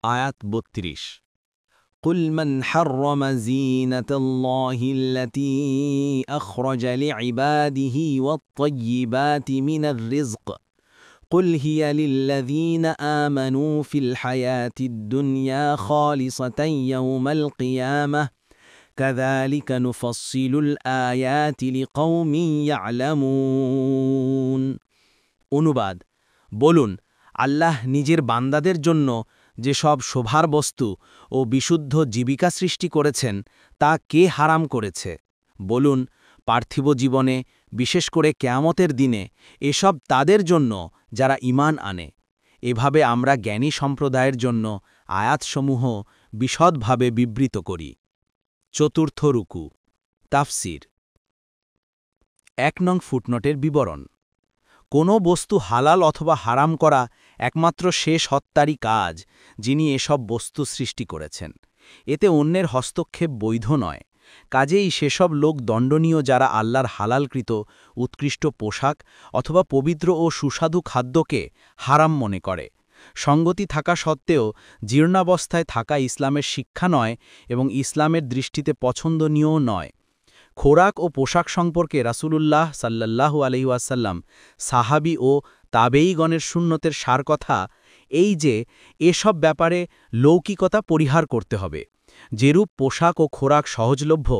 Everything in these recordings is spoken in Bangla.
আয়াত ৩২ قل من حرم زينة الله التي أخرج لعباده والطيبات من الرزق قل هي للذين آمنوا في الحياة الدنيا خالصة يوم القيامة كذلك نفصل الآيات لقوم يعلمون অনুবাদ বলুন আল্লাহ নিজের বান্দাদের জন্য যে সব শোভার বস্তু ও বিশুদ্ধ জীবিকা সৃষ্টি করেছেন তা কে হারাম করেছে বলুন পার্থিব জীবনে বিশেষ করে কিয়ামতের দিনে এসব তাদের জন্য যারা ঈমান আনে এভাবে আমরা জ্ঞানী সম্প্রদায়ের জন্য আয়াতসমূহ বিশদভাবে বিবৃত করি চতুর্থ রুকু তাফসির ১ নং ফুটনোটের বিবরণ কোনো বস্তু হালাল অথবা হারাম করা একমাত্র সে সত্তারই কাজ যিনি এসব বস্তু সৃষ্টি করেছেন এতে অন্যের হস্তক্ষেপ বৈধ নয় কাজেই সেসব লোক দণ্ডনীয় যারা আল্লাহর হালালকৃত উৎকৃষ্ট পোশাক অথবা পবিত্র ও সুস্বাদু খাদ্যকে হারাম মনে করে সঙ্গতি থাকা সত্ত্বেও জীর্ণাবস্থায় থাকা ইসলামের শিক্ষা নয় এবং ইসলামের দৃষ্টিতে পছন্দনীয়ও নয় খোরাক ও পোশাক সম্পর্কে রাসূলুল্লাহ সাল্লাল্লাহু আলাইহি ওয়াসাল্লাম সাহাবী ও তাবেঈগণের সুন্নতের সার কথা এই যে এসব ব্যাপারে লৌকিকতা পরিহার করতে হবে যেরূপ পোশাক ও খোরাক সহজলভ্য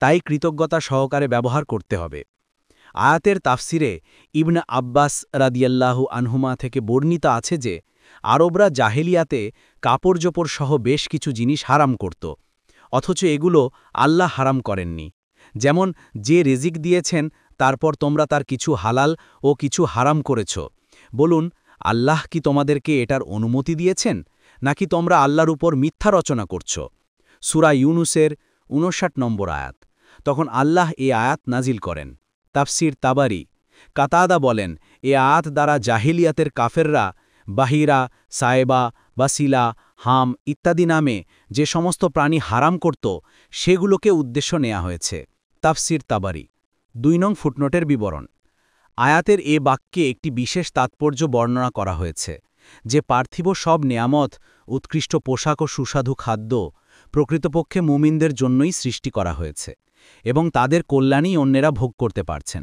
তাই কৃতজ্ঞতা সহকারে ব্যবহার করতে হবে আয়াতের তাফসিরে ইবনে আব্বাস রাদিয়াল্লাহু আনহুমা থেকে বর্ণিত আছে যে আরবরা জাহেলিয়াতে কাপড়-জোপড় সহ বেশ কিছু জিনিস হারাম করত অথচ এগুলো আল্লাহ হারাম করেননি যেমন যে রিজিক দিয়েছেন তারপর তোমরা তার কিছু হালাল ও কিছু হারাম করেছ বলুন আল্লাহ কি তোমাদেরকে এটার অনুমতি দিয়েছেন নাকি তোমরা আল্লাহর উপর মিথ্যা রচনা করছ সূরা ইউনুসের ৫৯ নম্বর আয়াত তখন আল্লাহ এ আয়াত নাজিল করেন তাফসির তাবারি কাতাদা বলেন এ আয়াত দ্বারা জাহিলিয়াতের কাফেররা বাহিরা সায়েবা বাসিলা হাম ইত্যাদি নামে যে সমস্ত প্রাণী হারাম করত সেগুলোকে উদ্দেশ্য নেওয়া হয়েছে তাফসির তাবারি ২ নং ফুটনোটের বিবরণ আয়াতের এ বাক্যে একটি বিশেষ তাৎপর্য বর্ণনা করা হয়েছে যে পার্থিব সব নেয়ামত উৎকৃষ্ট পোশাক ও সুস্বাদু খাদ্য প্রকৃতপক্ষে মুমিনদের জন্যই সৃষ্টি করা হয়েছে এবং তাদের কল্যাণই অন্যেরা ভোগ করতে পারছেন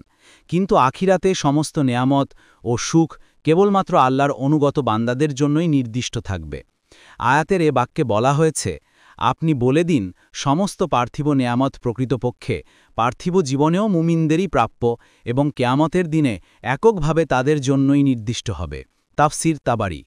কিন্তু আখিরাতে সমস্ত নেয়ামত ও সুখ কেবলমাত্র আল্লাহর অনুগত বান্দাদের জন্যই নির্দিষ্ট থাকবে আয়াতের এ বাক্যে বলা হয়েছে আপনি বলে দিন সমস্ত পার্থিব নেয়ামত প্রকৃতপক্ষে পার্থিব জীবনেও মুমিনদেরই প্রাপ্য এবং কেয়ামতের দিনে এককভাবে তাদের জন্যই নির্দিষ্ট হবে তাফসির তাবারি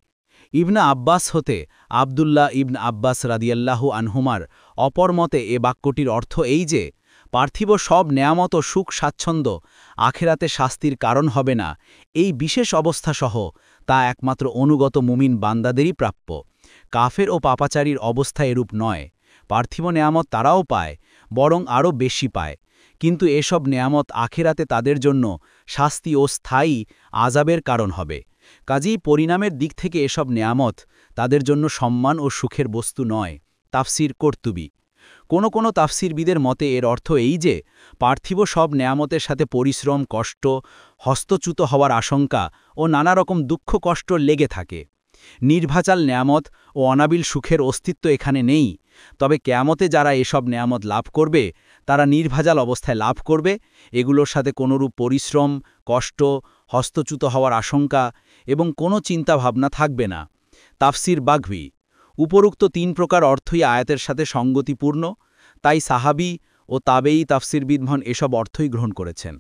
ইবনে আব্বাস হতে আবদুল্লাহ ইবন আব্বাস রাদিয়াল্লাহু আনহুমার অপর মতে এ বাক্যটির অর্থ এই যে পার্থিব সব নেয়ামত ও সুখ স্বাচ্ছন্দ্য আখেরাতে শাস্তির কারণ হবে না এই বিশেষ অবস্থাসহ তা একমাত্র অনুগত মুমিন বান্দাদেরই প্রাপ্য কাফের ও পাপাচারীর অবস্থা এরূপ নয় পার্থিব নেয়ামত তারাও পায় বরং আরও বেশি পায় কিন্তু এসব নেয়ামত আখেরাতে তাদের জন্য শাস্তি ও স্থায়ী আযাবের কারণ হবে কাজেই পরিণামের দিক থেকে এসব নেয়ামত তাদের জন্য সম্মান ও সুখের বস্তু নয় তাফসির কর্তুবী কোনো তাফসিরবিদের মতে এর অর্থ এই যে পার্থিব সব নেয়ামতের সাথে পরিশ্রম কষ্ট হস্তচ্যুত হওয়ার আশঙ্কা ও নানা রকম দুঃখ কষ্ট লেগে থাকে নির্ভাচাল নেয়ামত ও অনাবিল সুখের অস্তিত্ব এখানে নেই তবে কেয়ামতে যারা এসব নেয়ামত লাভ করবে তারা নির্ভাজাল অবস্থায় লাভ করবে এগুলোর সাথে কোনোরূপ পরিশ্রম কষ্ট হস্তচ্যুত হওয়ার আশঙ্কা এবং কোনো চিন্তাভাবনা থাকবে না তাফসির বাঘভি উপরোক্ত ৩ প্রকার অর্থই আয়াতের সাথে সঙ্গতিপূর্ণ তাই সাহাবী ও তাবেঈ তাফসিরবিদগণ এসব অর্থই গ্রহণ করেছেন